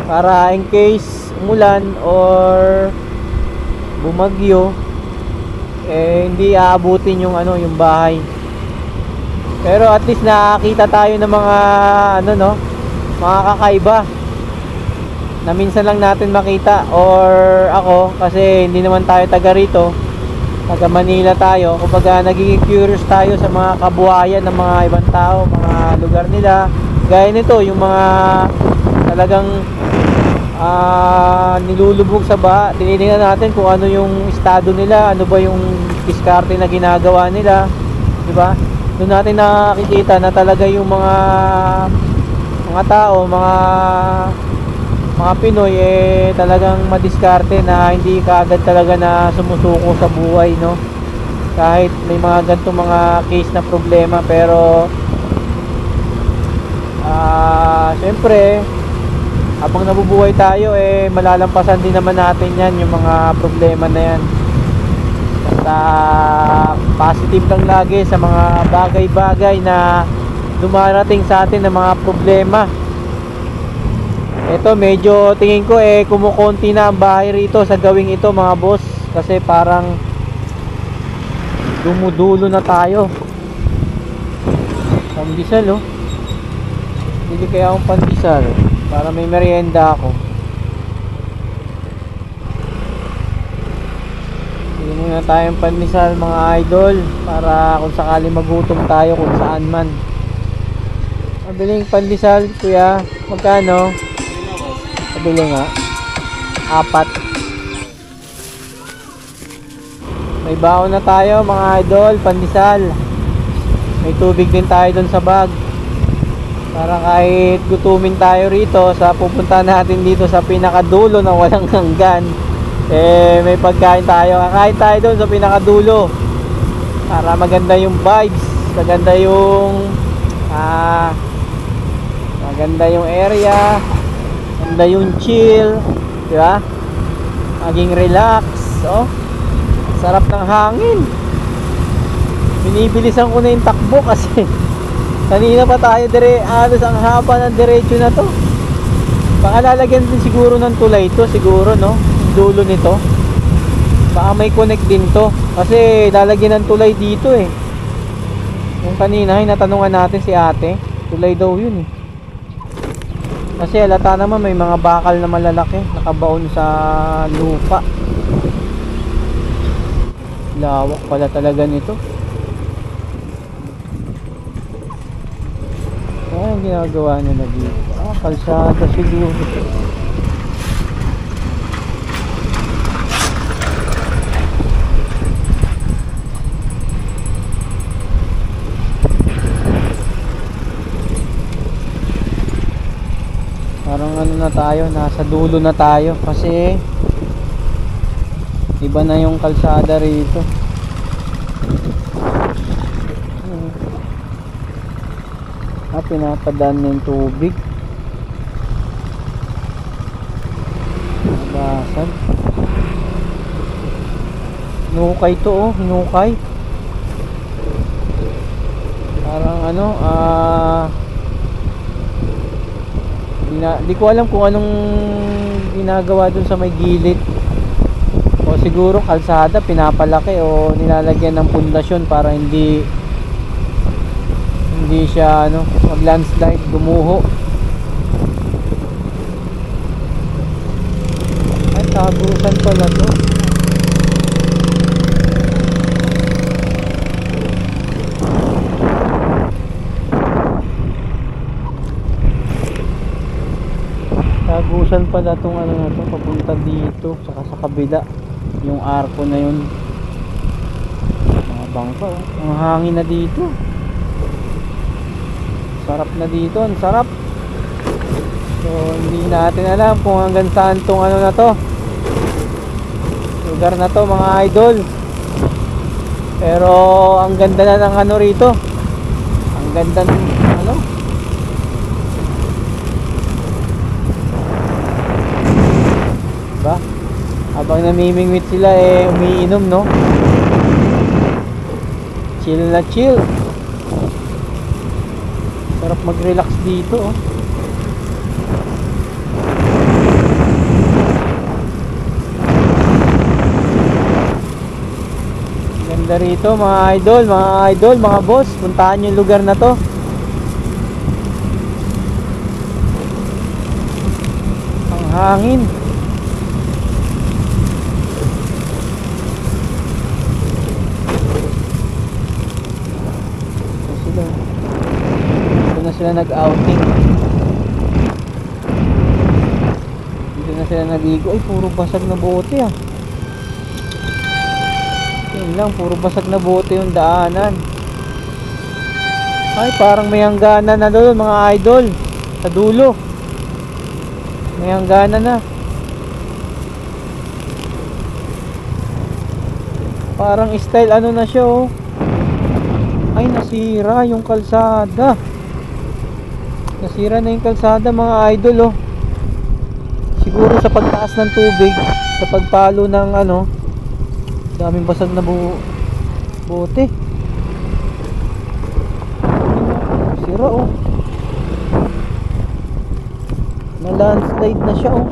Para in case umulan or bumagyo eh hindi aabutin yung ano, yung bahay. Pero at least nakakita tayo ng mga ano no, mga kakaiba na minsan lang natin makita, or ako kasi hindi naman tayo taga rito, taga Manila tayo. Kumbaga nagiging curious tayo sa mga kabuhayan ng mga ibang tao, mga lugar nila. Gaya nito, yung mga talagang nilulubog sa baha. Tinitingnan natin kung ano yung estado nila, ano ba yung diskarte na ginagawa nila, di ba? Doon natin nakikita na talaga yung mga tao, mga Pinoy eh talagang madiskarte, na hindi kaagad talaga na sumusuko sa buhay, no? Kahit may mga ganitong mga case na problema. Pero syempre habang nabubuhay tayo eh malalampasan din naman natin yan, yung mga problema na yan. Basta positive lang lagi sa mga bagay-bagay na dumarating sa atin, na mga problema. Ito medyo tingin ko eh kumukonti na ang bahay rito sa gawing ito mga boss. Kasi parang Dumudulo na tayo. Pandesal oh. Bili kaya akong pandesal para may merienda ako. Bili muna tayong pandesal mga idol, para kung sakali magutom tayo kung saan man. Mabiling pandesal kuya, magkano? Mabili nga 4. May baon na tayo mga idol, pandesal. May tubig din tayo dun sa bag, para kahit gutumin tayo rito sa pupunta natin dito sa pinakadulo na walang hanggan, may pagkain tayo. Kakain tayo dun sa pinakadulo para maganda yung vibes, maganda yung area, maganda yung chill, di ba? Maging relax, oh. Sarap ng hangin. Binibilisan ko na yung takbo kasi kanina pa tayo alos ang haba ng diretso na to. Baka lalagyan din siguro ng tulay to, siguro no, dulo nito. Baka may connect din to kasi lalagyan ng tulay dito eh. Yung kanina natanungan natin si ate, tulay daw yun eh. Kasi halata naman may mga bakal na malalaki nakabaon sa lupa. Lawak pala talaga nito. Ano ginagawa nila dito? Kalsada siguro. Parang ano na tayo, nasa dulo na tayo kasi iba na yung kalsada rito. Pinapadaan na yung tubig. Nabasag. Hinukay to oh, hinukay. Parang ano, di ko alam kung anong ginagawa dun sa may gilid. O siguro kalsada pinapalaki o nilalagyan ng pundasyon para hindi siya ano, mag-landslide, gumuho. Ay, tagusan pala to. Tagusan pala tong ano na to, papunta dito, saka sa kabila yung arko na yun. Mga bangka oh. Ang hangin na dito. Sarap na dito, ang sarap. So hindi natin alam kung hanggang saan tong ano na to, lugar na to mga idol. Pero ang ganda na ng ano rito. Ang ganda ng ano, diba? Habang namimingwit sila umiinom no. Chill na chill. Sarap mag-relax dito oh. Ganda rito mga idol, mga boss. Puntahan yung lugar na to. Ang hangin. Sila nag-outing. Dito na sila naligo. Ay, puro basag na bote ah. Yun lang, puro basag na bote yung daanan. Ay, parang may hangganan na doon mga idol. Sa dulo may hangganan na. Parang style ano na siya oh. Ay, nasira yung kalsada. Nasira na yung kalsada mga idol oh. Siguro sa pagtaas ng tubig, sa pagpalo ng ano, daming basag na bote. Sira oh. Na landslide na siya oh.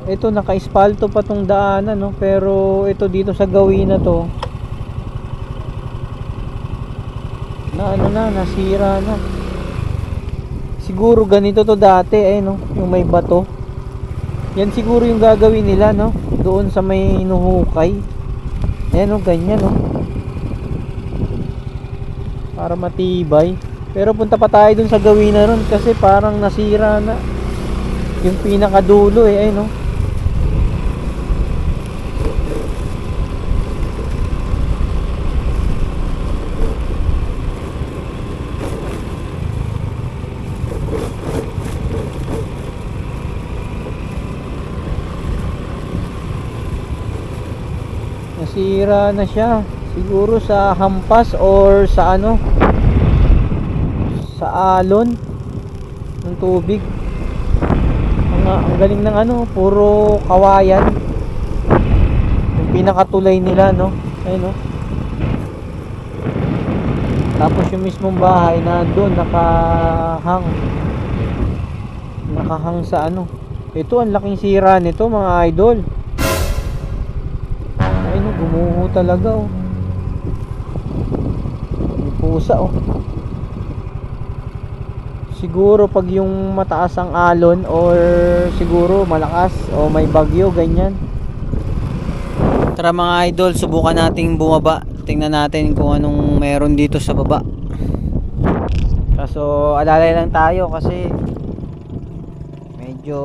ito naka-espalto pa tong daanan, no? Pero ito dito sa gawin na to na ano na, nasira na. Siguro ganito to dati, no? Yung may bato. Yan siguro yung gagawin nila, no? Doon sa may inuhukay. Ayan, no? Ganyan, no? Para matibay. Pero punta pa tayo dun sa gawin na ron kasi parang nasira na yung pinakadulo, ayun, no? Nasira na siya. Siguro sa hampas or sa ano, sa alon ng tubig. Ang galing ng ano, puro kawayan. Yung pinakatulay nila, no? Ayun, no? Tapos yung mismong bahay na doon nakahang sa ano. Ito ang laking sira nito, mga idol. Ayun, gumuho talaga, oh. May pusa, oh. Siguro pag yung mataas ang alon or siguro malakas o may bagyo, ganyan. Tara mga idol, subukan nating bumaba. Tingnan natin kung anong meron dito sa baba. Kaso alalay lang tayo kasi medyo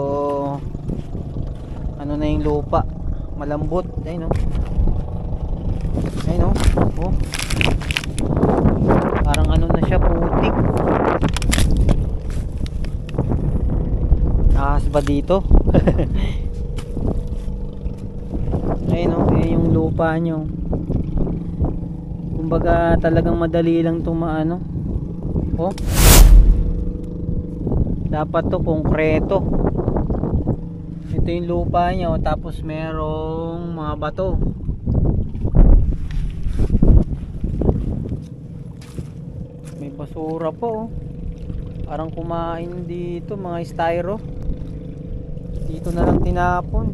ano na yung lupa, malambot. Ayun, no? Ayun, no? Oh. Parang ano na siya, putik. Ahas ba dito? Ayun, no? Ayun yung lupa nyo. Kumbaga talagang madali lang itong maano. Oh. Dapat to konkreto. Ito yung lupa nyo, tapos merong mga bato. May basura po, oh. Parang kumain dito mga styro. Dito na lang tinapon.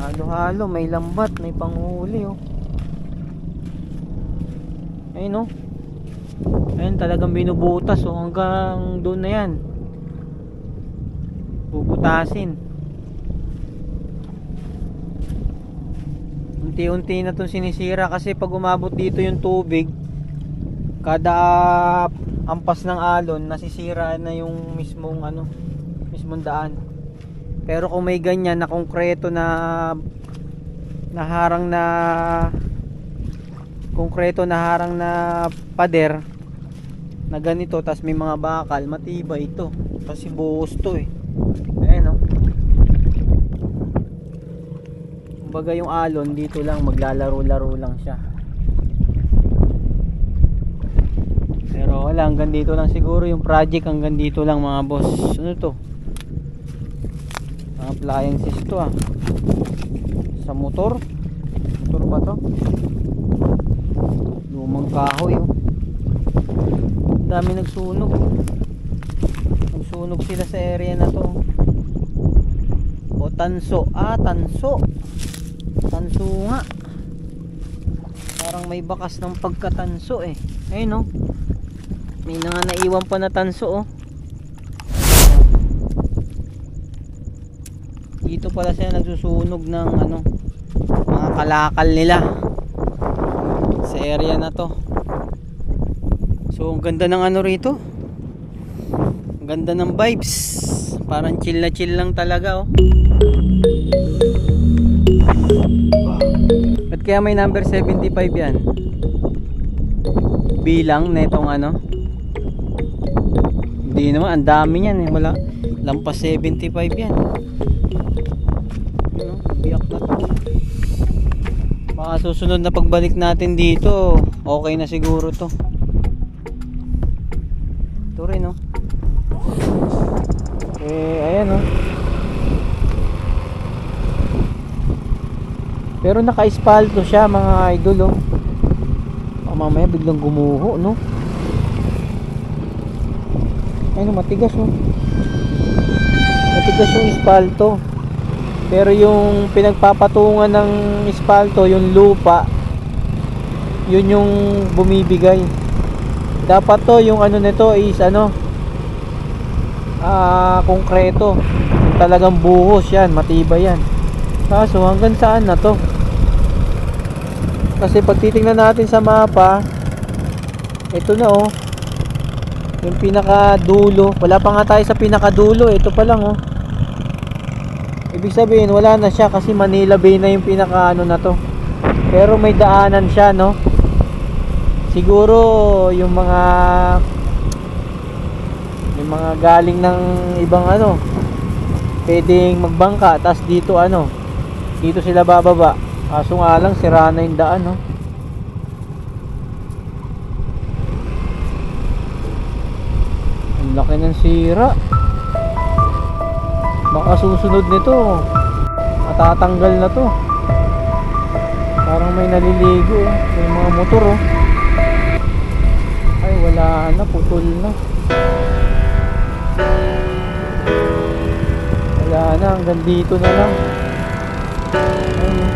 Halo-halo, may lambat, may panghuli, oh. Ayun, oh. Ayun, talagang binubutas, oh. Hanggang doon na yan. Bubutasin. Unti-unti na itong sinisira kasi pag umabot dito yung tubig, kada ampas ng alon, nasisira na yung mismong ano, mismong daan. Pero kung may ganyan na konkreto na harang na konkreto na harang na pader na ganito, tas may mga bakal, matibay ito kasi buhos to, eh. Ayan, no? Kumbaga yung alon dito lang, maglalaro-laro lang siya. Pero wala, hanggang dito lang siguro yung project, hanggang dito lang mga boss. Ano to? Appliances to, ah. Sa motor ba to? Lumang kahoy, oh. Dami nagsunog sila sa area na to. O tanso, tanso nga, parang may bakas ng pagkatanso, eh. Ayun, no? May naiwan pa na tanso, oh. Dito pala sila nagsusunog ng ano, mga kalakal nila sa area na to. So ang ganda ng ano rito, ang ganda ng vibes, parang chill na chill lang talaga, oh. At kaya may number 75 yan, bilang netong ano. Hindi naman, ang dami yan, eh. Wala lampas 75 yan. Biyak na to. Baka susunod na pagbalik natin dito, okay na siguro to. Ito rin, no? Ayan, no? Pero naka-espalto siya, mga idol, oh. Mamaya biglang gumuho, no? Ayun, matigas, oh. matigas yung espalto. Pero yung pinagpapatungan ng espalto, yung lupa, yun yung bumibigay. Dapat to, yung ano nito is ano, konkreto. Yung talagang buhos yan, matibay yan. Kaso hanggang saan na to? Kasi pag titingnan natin sa mapa, ito na oh, yung pinakadulo. Wala pa nga tayo sa pinakadulo, ito pa lang oh. Ibig sabihin wala na siya kasi Manila Bay na yung pinaka ano na to. Pero may daanan siya, no? Siguro yung mga galing ng ibang ano, pwedeng magbangka, tas dito ano, dito sila bababa. Kaso nga lang sira na yung daan, no? Ang laki ng sira. Baka susunod nito matatanggal na to. Parang may naliligo oh. May mga motor oh. Ay wala na, putol na. Wala na, hanggang dito na lang. Ayun.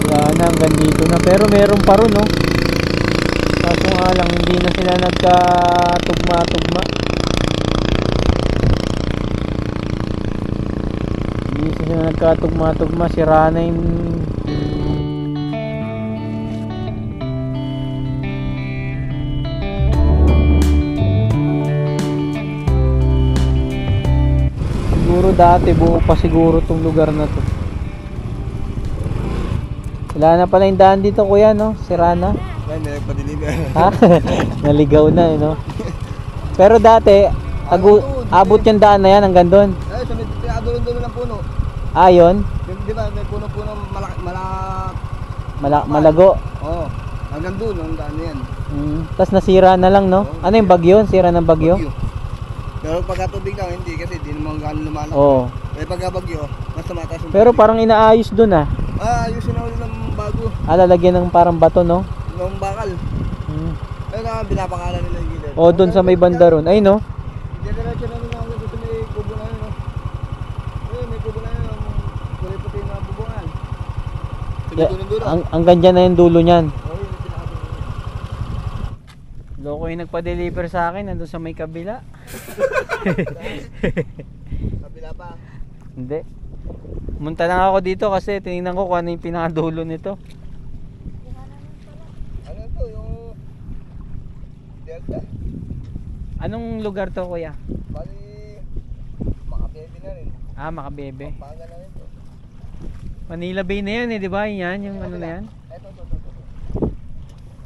Wala na, hanggang dito na. Pero meron pa ron oh. Kaso nga lang hindi na sila nagkatugma-tugma. Hindi sila nagkatugma-tugma. Sira na yung siguro dati buo pa siguro tong lugar na to. Wala na pala yung daan dito kuya, no? Sira na. Ha? Naligaw na no? Pero dati abot yung daan na yan hanggang doon. Eh, sa may dulo ng puno. Ah, yun? Di ba, may puno-puno Malago. Oo, hanggang doon, ang daan na yan. Tapos nasira na lang, no? Ano yung bagyo? Sira ng bagyo? Pero pagka tubig lang, hindi kasi di naman gano'n lumalaki. Oo. Pero pagka bagyo, mas tumataas yung Pero tubig. parang inaayos doon ah. Ayusin na ulit ng bago. Lalagyan ng parang bato, no? Ng bakal. Pero binapangalan nila yung gilid. O doon sa may banda ron. Ay, no? Diretso na nila ako dito may kubo na yun, no? Ayun, may kubo na yun, ang kulay puti na bubungan. Dulo. Ang ganda na yung dulo niyan. Oo, yun yung pinakadulo. Loko yung nagpa-deliver sa akin, nandun sa may kabila. Kabila pa. Hindi. Munta lang ako dito kasi tinignan ko kung ano yung pinakadulo nito. Ano ito, yung Delta. Anong lugar to kuya? Bali, Makabebe na rin. Ah, Makabebe. Pampanga na rin to. Manila Bay na yan eh, di ba? Yan, yung ano na yan. Ito.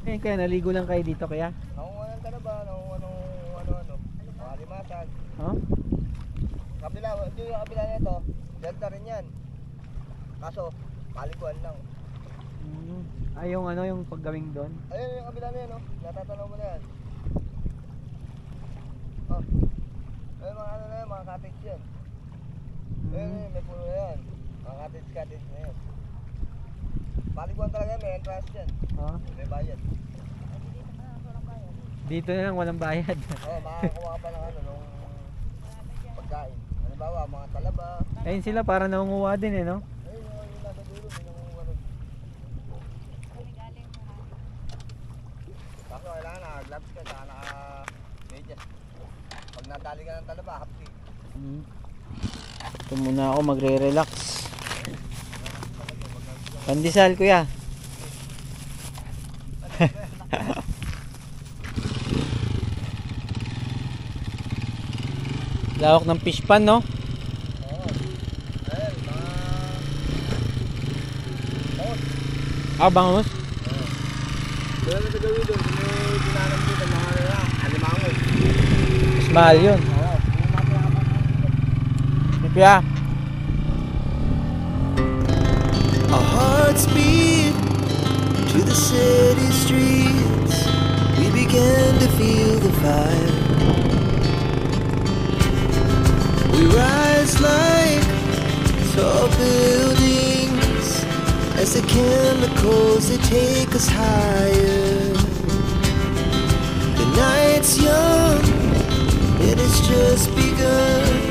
Eh, kaya naligo lang kayo dito kaya? Nakunguha ng talaba, nakunguha ng ano, mga limasag. Oh? Kabila, ito yung kabila na ito, Delta rin yan. Kaso, palikuan lang. Ay, yung ano, yung paggawing doon? Ayun yung kabila na yan, no? Natatanaw mo na yan. Oh. Ayun mga ano na yan, mga cottage yan. Ayun, may puno na yan. Mga cottage na yan. Palikuan talaga yan, may entrance yan. Oh? May bayad. Dito na lang, walang bayad. Oo, makakakuha ka pa ng ano, nung pagkain. Halimbawa, mga talaba. Ayun sila, para nangunguha din eh, no? Ayun yung nasa dulo, may nangunguha rin. Kaso kailangan naka-gloves ka, saka naka-medyas. Pag nadali ka ng talaba, hapti. Ito muna ako magre-relax. Pandesal kuya. Lawak ng fish pan, no? Oo. Ayun, mga... Bangus. Doon na gagawin doon, may dinanam dito, mga alimango. Mas mahal yun. Oo. Kuya. Our hearts beat to the city streets. We began to feel the fire. We rise like tall buildings as the chemicals they take us higher. The night's young, it has just begun.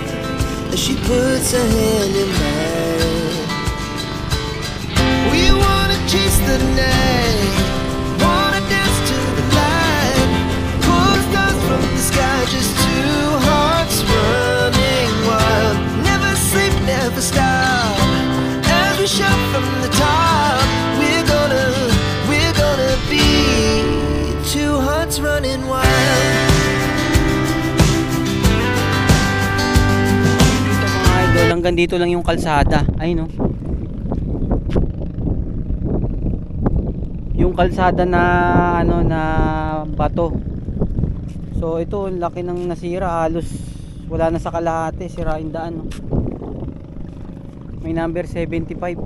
As she puts her hand in mine, we wanna chase the night, wanna dance to the light, pull stars from the sky, just two hearts running wild. Never sleep, never stop, as we shout from the top. We're gonna be two hearts running wild. Hanggang dito lang yung kalsada. Ay no. Yung kalsada na ano na bato. So ito laki ng nasira, halos wala na sa kalahati, sirain daan no. May number 75.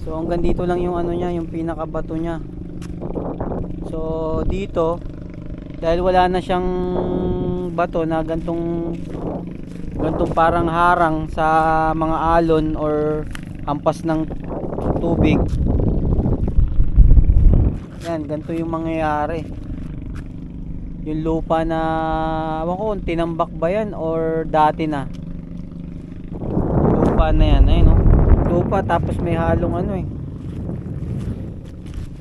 So hanggang dito lang yung ano niya, yung pinakabato niya. So dito dahil wala na siyang bato na gantong parang harang sa mga alon or hampas ng tubig. Yan, ganito yung mangyayari. Yung lupa na ewan ko kung tinambak ba yan or dati na lupa na yan. Ayun, no? Lupa tapos may halong ano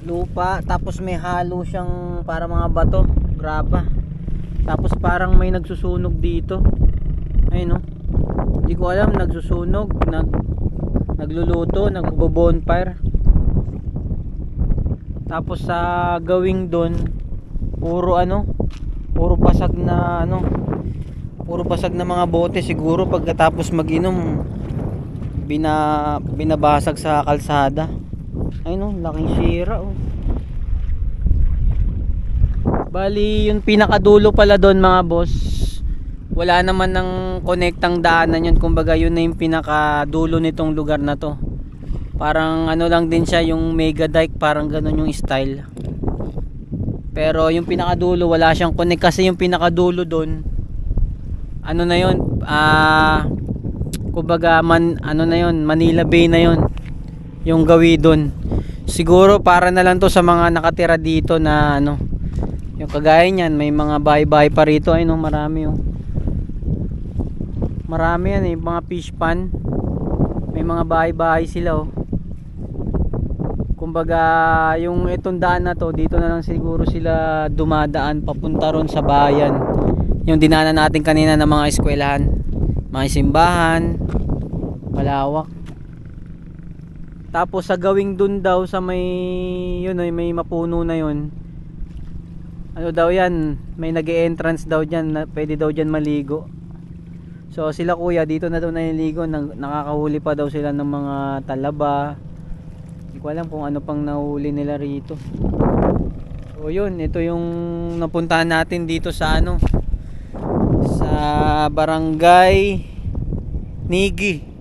lupa tapos may halo siyang para mga bato, graba. Tapos parang may nagsusunog dito. Ayun no. Hindi ko alam, nagsusunog, nagluluto, nagbo-bonfire. Tapos sa gawing doon, puro basag na puro basag na mga bote siguro pagkatapos mag-inom binabasag sa kalsada. Ayun no, laking sira oh. Bali, yung pinakadulo pala doon mga boss, wala naman ng konektang daanan yun. Kumbaga yun na yung pinakadulo nitong lugar na to. Parang ano lang din siya, yung mega dike, parang ganun yung style. Pero yung pinakadulo wala siyang connect kasi yung pinakadulo doon ano na yun, kumbaga Manila Bay na yun yung gawi doon. Siguro para na lang to sa mga nakatira dito na yung kagaya niyan, may mga bahay-bahay pa rito. Ay no, marami oh. Marami yan mga fish pan. May mga bahay-bahay sila oh. Kumbaga yung itong daan na to, dito na lang siguro sila dumadaan papunta ron sa bayan. Yung dinaanan natin kanina ng mga eskwelahan, mga simbahan, malawak. Tapos sa gawing dun daw sa may may mapuno na yun, ano daw yan, may nag-e-entrance daw dyan na pwede daw dyan maligo. So sila kuya dito na daw naliligo, nakakahuli pa daw sila ng mga talaba. Hindi ko alam kung ano pang nahuli nila rito. So yun, ito yung napuntahan natin dito sa sa Barangay Nigi.